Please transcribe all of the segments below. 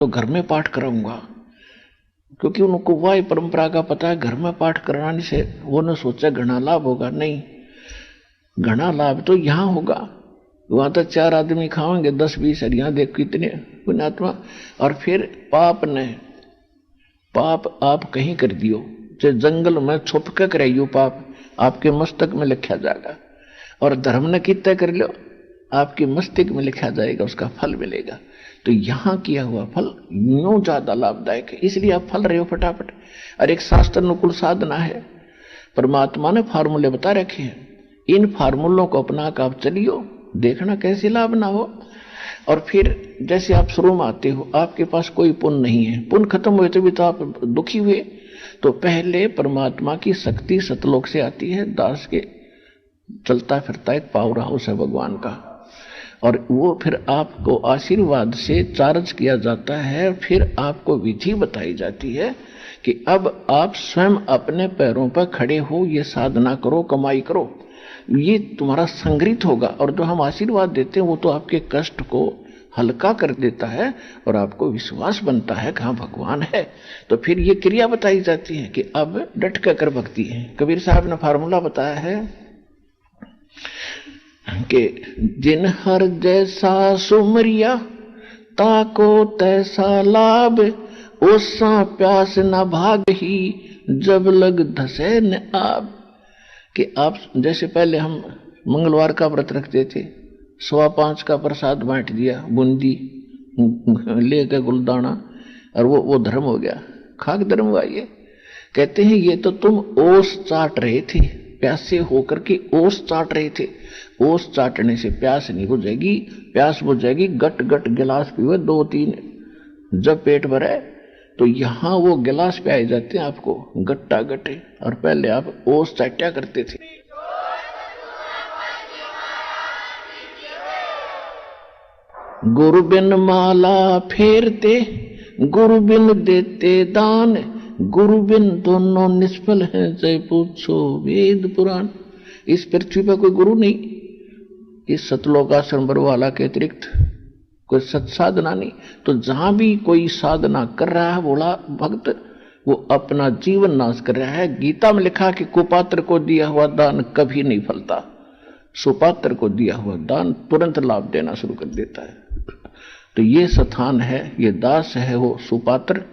तो घर में पाठ कराऊंगा, क्योंकि उनको वह परंपरा का पता है घर में पाठ कराने से वो न सोचा घना लाभ होगा। नहीं, घना लाभ तो यहां होगा। वहां तो 4 आदमी खाएंगे, 10-20 हरिया देख कितने पुण्यात्मा। और फिर पाप आप कहीं कर दियो, जो जंगल में छुप के कराइयो, पाप आपके मस्तक में लिखा जाएगा। और धर्म ने कितना कर लो, आपके मस्तिष्क में लिखा जाएगा, उसका फल मिलेगा। तो यहां किया हुआ फल यूं ज्यादा लाभदायक है, इसलिए आप फल रहे हो फटाफट। और एक शास्त्र अनुकूल साधना है, परमात्मा ने फार्मूले बता रखे हैं, इन फार्मूलों को अपना कर आप चलियो, देखना कैसे लाभ ना हो। और फिर जैसे आप शुरू में आते हो, आपके पास कोई पुण्य नहीं है, पुण्य खत्म हुए तभी तो आप दुखी हुए। तो पहले परमात्मा की शक्ति सतलोक से आती है, दास के चलता फिरता एक पावर हाउस है भगवान का, और वो फिर आपको आशीर्वाद से चार्ज किया जाता है। फिर आपको विधि बताई जाती है कि अब आप स्वयं अपने पैरों पर खड़े हो, ये साधना करो, कमाई करो, ये तुम्हारा संग्रहित होगा। और जो हम आशीर्वाद देते हैं वो तो आपके कष्ट को हल्का कर देता है और आपको विश्वास बनता है कि हाँ भगवान है। तो फिर ये क्रिया बताई जाती है कि अब डट कर भक्ति है। कबीर साहब ने फार्मूला बताया है कि जिन हर जैसा सुमरिया ताको तैसा लाभ, ओसा प्यास न भाग ही जब लग धसे न आब। कि आप जैसे पहले हम मंगलवार का व्रत रखते थे, 5:15 का प्रसाद बांट दिया, बूंदी लेकर गुलदाना, और वो धर्म हो गया, खाक धर्म हुआ। ये कहते हैं ये तो तुम ओस चाट रहे थे, प्यासे होकर के ओस चाट रहे थे। ओस चाटने से प्यास नहीं बुझेगी, प्यास बुझेगी गट गट गिलास पीवे 2-3, जब पेट भरे तो यहां वो गिलास पे आए जाते हैं आपको गट्टा गटे। और पहले आप ओस चाट्या करते थे। गुरु बिन माला फेरते, गुरु बिन देते दान, गुरु बिन दोनों निष्फल हैं, जय पूछो वेद पुराण। इस पृथ्वी पर कोई गुरु नहीं, इस सतलोकाश्रम बरवाला के अतिरिक्त कोई सत्साधना नहीं। तो जहां भी कोई साधना कर रहा है बोला भक्त, वो अपना जीवन नाश कर रहा है। गीता में लिखा कि कुपात्र को दिया हुआ दान कभी नहीं फलता, सुपात्र को दिया हुआ दान तुरंत लाभ देना शुरू कर देता है। तो ये स्थान है, ये दास है वो सुपात्र,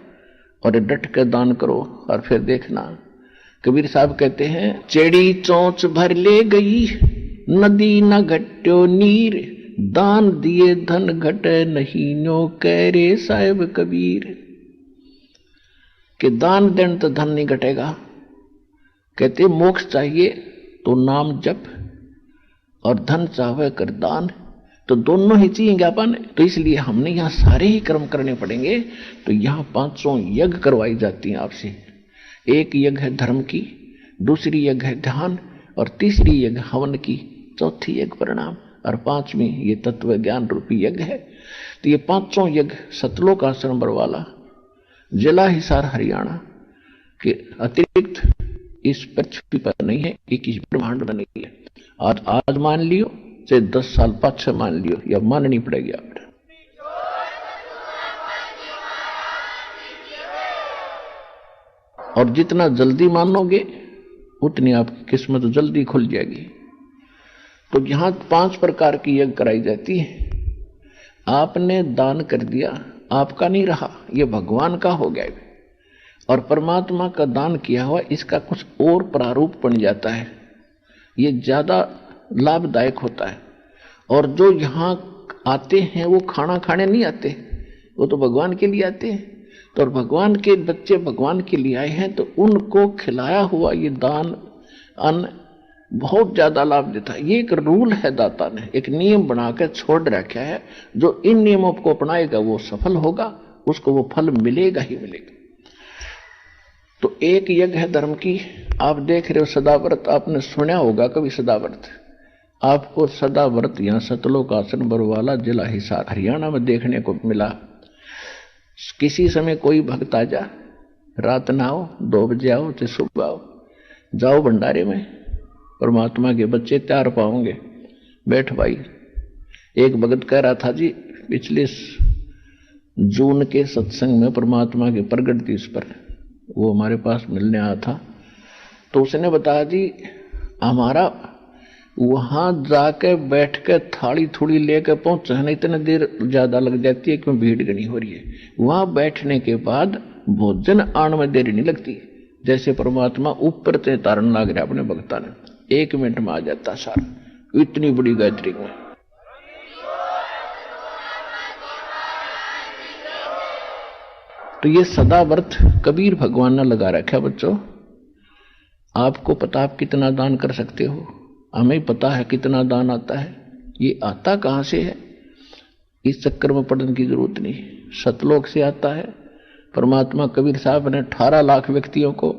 और डट कर दान करो और फिर देखना। कबीर साहब कहते हैं, चेड़ी चोंच भर ले गई नदी न घट्यो नीर, दान दिए धन घटे नहीं नो कह रे साहेब कबीर। कि दान देने तो धन नहीं घटेगा। कहते मोक्ष चाहिए तो नाम जप, और धन चाहे कर दान, तो दोनों ही चाहिए ज्ञापन। तो इसलिए हमने यहाँ सारे ही कर्म करने पड़ेंगे। तो यहाँ 500 यज्ञ करवाई जाती हैं आपसे। एक यज्ञ है धर्म की, दूसरी यज्ञ है ध्यान, और तीसरी यज्ञ हवन की, चौथी यज्ञ प्रणाम, और 5वीं ये तत्व ज्ञान रूपी यज्ञ है। तो ये 500 यज्ञ सतलोक आश्रम बरवाला, जिला हिसार हरियाणा के अतिरिक्त इस पृथ्वी पर नहीं है, एक इस ब्रह्मांड में नहीं है। आज मान लियो, चाहे 10 साल पाछे मान लियो, या माननी पड़ेगी आप। और जितना जल्दी मानोगे उतनी आपकी किस्मत जल्दी खुल जाएगी। तो यहां 5 प्रकार की यज्ञ कराई जाती है। आपने दान कर दिया, आपका नहीं रहा, ये भगवान का हो गया। और परमात्मा का दान किया हुआ इसका कुछ और प्रारूप बन जाता है, ये ज्यादा लाभदायक होता है। और जो यहां आते हैं वो खाना खाने नहीं आते, वो तो भगवान के लिए आते हैं। तो भगवान के बच्चे भगवान के लिए आए हैं, तो उनको खिलाया हुआ ये दान अन्न बहुत ज्यादा लाभ देता है। ये एक रूल है, दाता ने एक नियम बनाकर छोड़ रखा है। जो इन नियमों को अपनाएगा वो सफल होगा, उसको वो फल मिलेगा ही मिलेगा। तो एक यज्ञ है धर्म की, आप देख रहे हो सदाव्रत, आपने सुना होगा कभी सदाव्रत। आपको सदाव्रत यहाँ सतलोक आश्रम बरवाला जिला हिसार हरियाणा में देखने को मिला। किसी समय कोई भक्त आ जा, रात ना आओ, 2 बजे आओ चाहे सुबह आओ, जाओ भंडारे में, परमात्मा के बच्चे तैयार पाओगे। बैठ भाई। एक भगत कह रहा था जी, पिछले जून के सत्संग में परमात्मा के प्रगट दिवस पर वो हमारे पास मिलने आया था, तो उसने बताया जी हमारा वहां जाके बैठ के थाली थोड़ी लेकर पहुंचे ना, इतनी देर ज्यादा लग जाती है क्यों भीड़ घनी हो रही है। वहां बैठने के बाद भोजन आने में देरी नहीं लगती, जैसे परमात्मा ऊपर से तारण लाग रहा अपने भक्ता ने, 1 मिनट में आ जाता सारा, इतनी बड़ी गैदरिंग में। तो ये सदा व्रत कबीर भगवान ने लगा रखा बच्चों। आपको पता आप कितना दान कर सकते हो, हमें पता है कितना दान आता है, ये आता कहां से है इस चक्कर में पड़ने की जरूरत नहीं। सतलोक से आता है। परमात्मा कबीर साहब ने 18 लाख व्यक्तियों को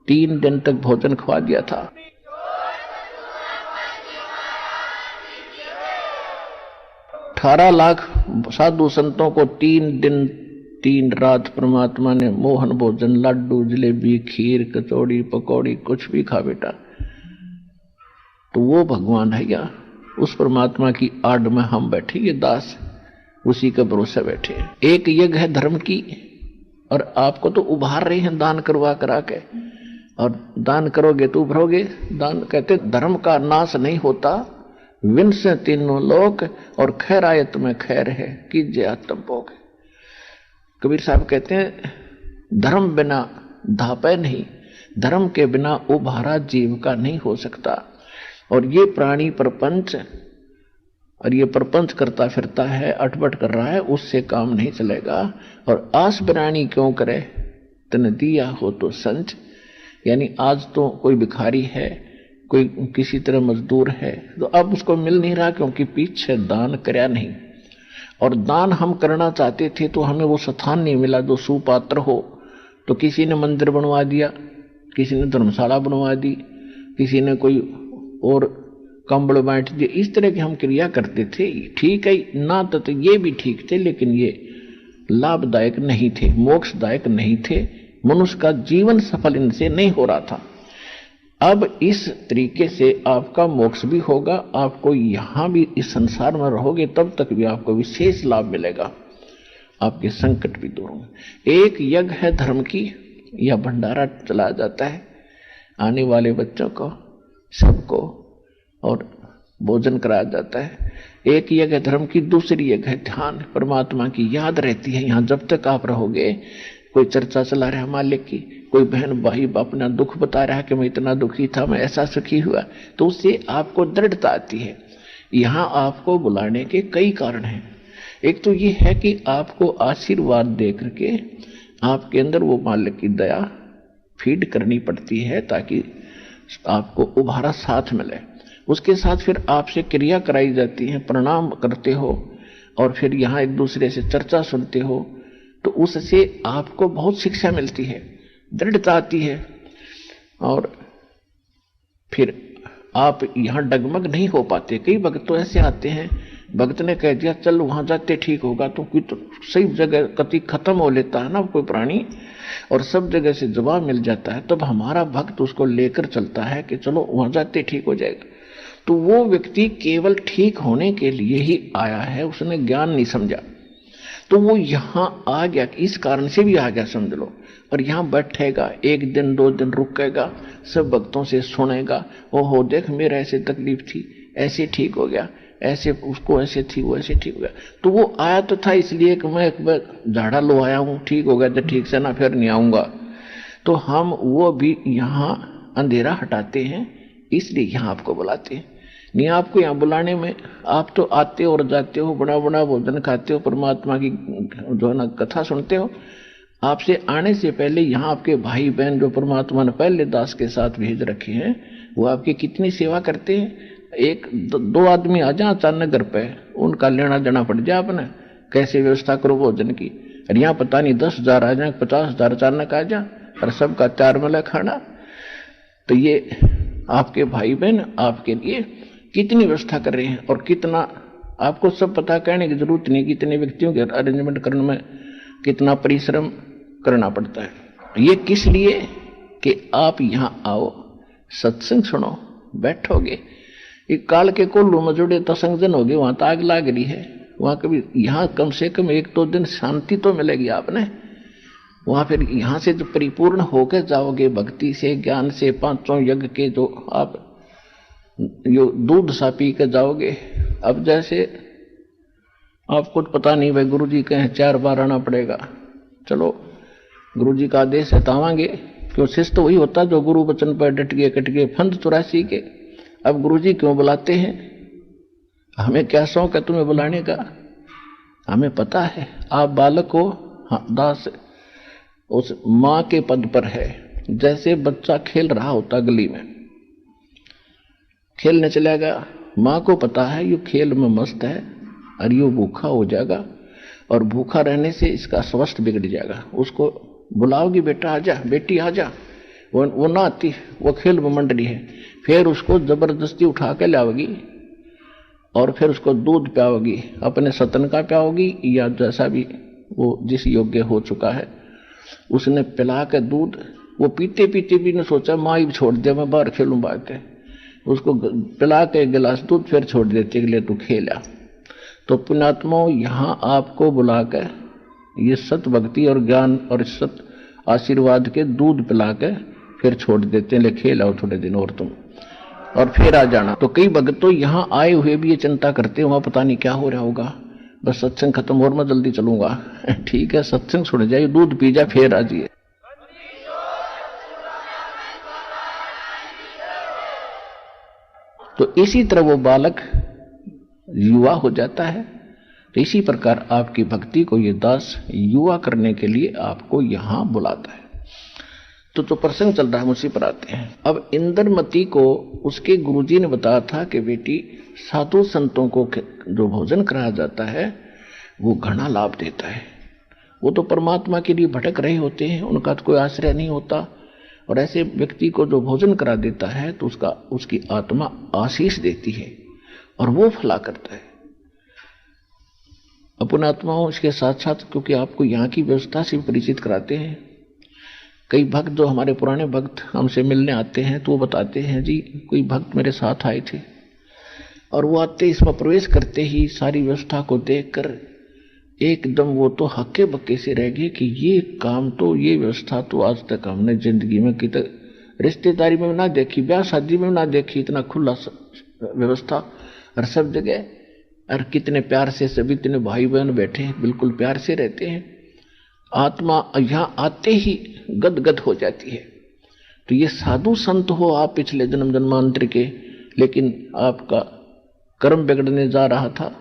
3 दिन तक भोजन खवा दिया था। 18 लाख साधु संतों को 3 दिन 3 रात परमात्मा ने मोहन भोजन, लड्डू, जलेबी, खीर, कचौड़ी, पकौड़ी, कुछ भी खा बेटा। तो वो भगवान है या उस परमात्मा की आड़ में हम बैठे, ये दास उसी का भरोसा बैठे। एक यज्ञ है धर्म की, और आपको तो उभार रहे हैं दान करवा करा के, और दान करोगे तो उभरोगे। दान कहते धर्म का नाश नहीं होता, विन से तीनों लोक, और खैर आयत में खैर है कीजिए आत्म भोग। कबीर साहब कहते हैं धर्म बिना धापे नहीं, धर्म के बिना उभारा जीव का नहीं हो सकता। और ये प्राणी प्रपंच, और ये प्रपंच करता फिरता है, अटपट कर रहा है, उससे काम नहीं चलेगा। और आस बिरानी क्यों करे, तन दिया हो तो संच। यानी आज तो कोई भिखारी है, कोई किसी तरह मजदूर है, तो अब उसको मिल नहीं रहा क्योंकि पीछे दान करया नहीं। और दान हम करना चाहते थे तो हमें वो स्थान नहीं मिला जो सुपात्र हो। तो किसी ने मंदिर बनवा दिया, किसी ने धर्मशाला बनवा दी, किसी ने कोई और कंबल बांट दिए। इस तरह की हम क्रिया करते थे। ठीक है ना, तो ये भी ठीक थे, लेकिन ये लाभदायक नहीं थे, मोक्षदायक नहीं थे। मनुष्य का जीवन सफल इनसे नहीं हो रहा था। अब इस तरीके से आपका मोक्ष भी होगा, आपको यहां भी इस संसार में रहोगे तब तक भी आपको विशेष लाभ मिलेगा, आपके संकट भी दूर होंगे। एक यज्ञ है धर्म की, यह भंडारा चलाया जाता है आने वाले बच्चों को सबको, और भोजन कराया जाता है। एक यज्ञ है धर्म की, दूसरी यज्ञ है ध्यान, परमात्मा की याद रहती है। यहाँ जब तक आप रहोगे, कोई चर्चा चला रहा है मालिक की, कोई बहन भाई अपना दुख बता रहा है कि मैं इतना दुखी था, मैं ऐसा सुखी हुआ, तो उससे आपको दृढ़ता आती है। यहाँ आपको बुलाने के कई कारण हैं। एक तो ये है कि आपको आशीर्वाद दे करके आपके अंदर वो मालिक की दया फीड करनी पड़ती है ताकि आपको उभारा साथ मिले। उसके साथ फिर आपसे क्रिया कराई जाती है, प्रणाम करते हो, और फिर यहाँ एक दूसरे से चर्चा सुनते हो, तो उससे आपको बहुत शिक्षा मिलती है, दृढ़ता आती है। और फिर आप यहाँ डगमग नहीं हो पाते। कई भक्त तो ऐसे आते हैं, भक्त ने कह दिया चल वहां जाते ठीक होगा, तो कोई तो सही जगह कति खत्म हो लेता है ना कोई प्राणी, और सब जगह से जवाब मिल जाता है, तब हमारा भक्त उसको लेकर चलता है कि चलो वहां जाते ठीक हो जाएगा। तो वो व्यक्ति केवल ठीक होने के लिए ही आया है, उसने ज्ञान नहीं समझा, तो वो यहाँ आ गया, इस कारण से भी आ गया समझ लो। और यहाँ बैठेगा, 1 दिन 2 दिन रुकेगा, सब भक्तों से सुनेगा, ओहो देख मेरा ऐसे तकलीफ थी, ऐसे ठीक हो गया, ऐसे उसको ऐसे थी, वो ऐसे ठीक हो गया। तो वो आया तो था इसलिए कि मैं एक बार झाड़ा लो आया हूँ, ठीक हो गया तो ठीक से ना, फिर नहीं आऊंगा। तो हम वो भी यहाँ अंधेरा हटाते हैं, इसलिए यहाँ आपको बुलाते हैं। नहीं आपको यहाँ बुलाने में, आप तो आते और जाते हो, बड़ा बड़ा भोजन खाते हो, परमात्मा की जो है ना कथा सुनते हो। आपसे आने से पहले यहाँ आपके भाई बहन जो परमात्मा ने पहले दास के साथ भेज रखे हैं, वो आपकी कितनी सेवा करते हैं। 1-2 आदमी आ जाए अचानक घर पे, उनका लेना देना पड़ जाए अपने, कैसे व्यवस्था करो भोजन की। और यहाँ पता नहीं 10,000 आ जाए, 50,000 अचानक आ जाए, और सबका 4 मिला खाना। तो ये आपके भाई बहन आपके लिए कितनी व्यवस्था कर रहे हैं, और कितना आपको सब पता, कहने की जरूरत नहीं कितने व्यक्तियों के अरेंजमेंट करने में कितना परिश्रम करना पड़ता है। ये किस लिए कि आप यहाँ आओ, सत्संग सुनो, बैठोगे। एक काल के कोल्लू में जुड़े तो संगजन हो गए, वहां तो आग लाग रही है, वहां कभी, यहाँ कम से कम 1-2 दिन शांति तो मिलेगी आपने। वहां फिर यहाँ से जो परिपूर्ण होकर जाओगे भक्ति से, ज्ञान से, 5 यज्ञ के जो आप यो दूध सा पी कर जाओगे। अब जैसे आपको पता नहीं भाई गुरुजी कहें 4 बार आना पड़ेगा, चलो गुरुजी का आदेश है तावांगे, क्यों शिष्य तो वही होता जो गुरु वचन पर डट गए, कट गए, फंद 84 के। अब गुरुजी क्यों बुलाते हैं, हमें क्या शौक है तुम्हें बुलाने का, हमें पता है आप बालक हो। हाँ, दास उस माँ के पद पर है। जैसे बच्चा खेल रहा होता गली में, खेलने चलेगा, माँ को पता है ये खेल में मस्त है और ये भूखा हो जाएगा और भूखा रहने से इसका स्वास्थ्य बिगड़ जाएगा। उसको बुलाओगी बेटा आजा, बेटी आजा, वो ना आती, वो खेल में मंडली है। फिर उसको जबरदस्ती उठा के लाओगी और फिर उसको दूध पियाओगी, अपने सतन का पियाओगी या जैसा भी वो जिस योग्य हो चुका है उसने पिला के दूध। वो पीते पीते भी ने सोचा माँ ही छोड़ दे, मैं बाहर खेलूं भाग के, उसको पिला के गिलास दूध फिर छोड़ देते के लिए तू खेला। तो पुण्यात्माओं, यहाँ आपको बुलाकर ये सत भक्ति और ज्ञान और सत आशीर्वाद के दूध पिला के फिर छोड़ देते हैं, ले खेल आओ थोड़े दिन और तुम, और फिर आ जाना। तो कई भक्त तो यहाँ आए हुए भी ये चिंता करते, वहां पता नहीं क्या हो रहा होगा, बस सत्संग खत्म और मैं जल्दी चलूंगा। ठीक है, सत्संग सुन जाइए, दूध पी जा, फिर आ जाइए। तो इसी तरह वो बालक युवा हो जाता है। तो इसी प्रकार आपकी भक्ति को ये दास युवा करने के लिए आपको यहां बुलाता है। तो प्रसंग चल रहा है, उसी पर आते हैं। अब इंद्रमती को उसके गुरुजी ने बताया था कि बेटी साधु संतों को जो भोजन कराया जाता है वो घना लाभ देता है। वो तो परमात्मा के लिए भटक रहे होते हैं, उनका तो कोई आश्रय नहीं होता, और ऐसे व्यक्ति को जो भोजन करा देता है तो उसकी आत्मा आशीष देती है और वो फला करता है। अपने आत्माओं इसके साथ साथ, क्योंकि आपको यहाँ की व्यवस्था से परिचित कराते हैं। कई भक्त जो हमारे पुराने भक्त हमसे मिलने आते हैं तो वो बताते हैं जी कोई भक्त मेरे साथ आए थे और वो आते इसमें प्रवेश करते ही सारी व्यवस्था को देखकर एकदम वो तो हक्के बक्के से रह गए कि ये काम तो, ये व्यवस्था तो आज तक हमने जिंदगी में कितने रिश्तेदारी में ना देखी, ब्याह शादी में ना देखी, इतना खुला व्यवस्था और सब जगह, और कितने प्यार से सभी इतने भाई बहन बैठे हैं, बिल्कुल प्यार से रहते हैं। आत्मा यहाँ आते ही गदगद हो जाती है। तो ये साधु संत हो आप पिछले जन्म जन्मांतर के, लेकिन आपका कर्म बिगड़ने जा रहा था,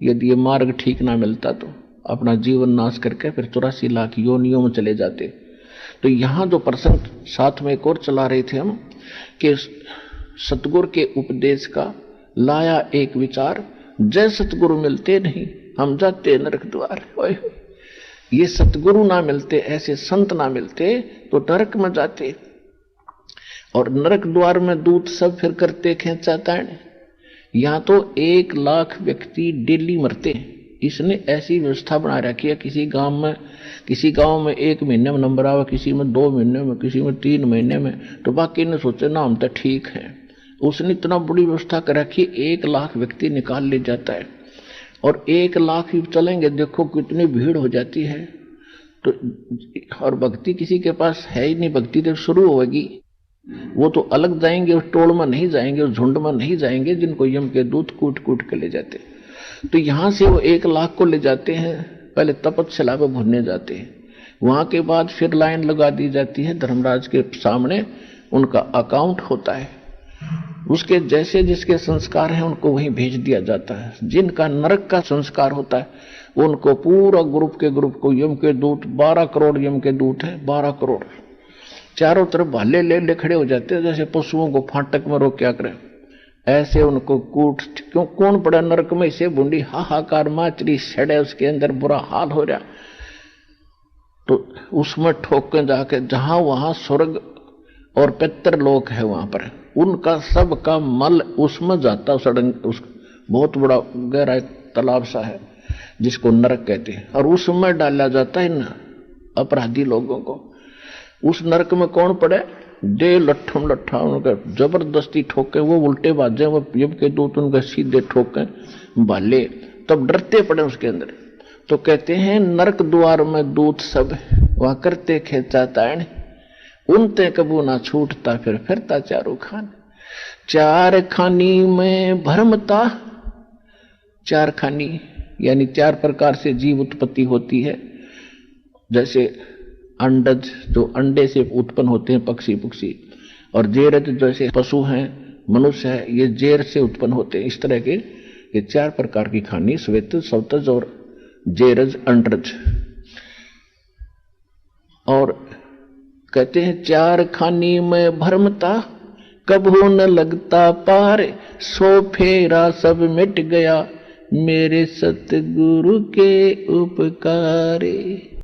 यदि ये मार्ग ठीक ना मिलता तो अपना जीवन नाश करके फिर 84 लाख योनियों में चले जाते। तो यहाँ जो प्रसंग साथ में एक और चला रहे थे हम कि सतगुरु के उपदेश का लाया एक विचार, जय सतगुरु मिलते नहीं हम जाते नरक द्वार। ये सतगुरु ना मिलते, ऐसे संत ना मिलते तो नरक में जाते, और नरक द्वार में दूत सब फिर करते खेचाताण। यहाँ तो 1 लाख व्यक्ति डेली मरते हैं। इसने ऐसी व्यवस्था बना रखी है, किसी गांव में 1 महीने में नंबर आवा, किसी में 2 महीने में, किसी में 3 महीने में, तो बाकी ने सोचे ना हम तो ठीक है। उसने इतना बड़ी व्यवस्था कर रखी, 1 लाख व्यक्ति निकाल ले जाता है, और 1 लाख ही चलेंगे, देखो कितनी भीड़ हो जाती है। तो और भक्ति किसी के पास है ही नहीं, भक्ति जब शुरू होगी वो तो अलग जाएंगे, उस टोल में नहीं जाएंगे, उस झुंड में नहीं जाएंगे जिनको यम के दूत कूट कूट के ले जाते। तो यहां से वो 1 लाख को ले जाते हैं, पहले तपस्या में भुनने जाते हैं, वहां के बाद फिर लाइन लगा दी जाती है धर्मराज के सामने, उनका अकाउंट होता है, उसके जैसे जिसके संस्कार हैं उनको वहीं भेज दिया जाता है। जिनका नरक का संस्कार होता है उनको पूरा ग्रुप को यम के दूत, 12 करोड़ यम के दूत है, 12 करोड़ चारों तरफ भाले ले खड़े हो जाते हैं, जैसे पशुओं को फाटक में रोक क्या करें, ऐसे उनको कूट। क्यों, कौन पड़ा नरक में, इसे बूंदी हाहाकार माचरी सड़े, उसके अंदर बुरा हाल हो रहा, तो उसमें ठोक के जाके जहां वहां स्वर्ग और पितर लोक है वहां पर, उनका सब का मल उसमें जाता, सड़न उस बहुत बड़ा गहरा तालाब सा है जिसको नरक कहते हैं, और उसमें डाला जाता है इन अपराधी लोगों को। उस नरक में कौन पड़े, दे लट्ठम लट्ठा उनका जबरदस्ती ठोके, वो उल्टे बाजे, वो यम के दूत उनका सीधे ठोके भाले, तब डरते पड़े उसके अंदर। तो कहते हैं नरक द्वार में दूत सब वह करते खेचा ताण, उनते कबू ना छूटता फिरता चारों खान। चार खानी में भरमता, चार खानी यानी चार प्रकार से जीव उत्पत्ति होती है। जैसे अंडज जो अंडे से उत्पन्न होते हैं पक्षी, और जेरज जैसे पशु हैं, मनुष्य है, ये जेर से उत्पन्न होते हैं। इस तरह के ये चार प्रकार की खानी, श्वेत, सवतज और जेरज, अंडज। और कहते हैं चार खानी में भरमता, कभू न लगता पार, सो फेरा सब मिट गया मेरे सतगुरु के उपकारे।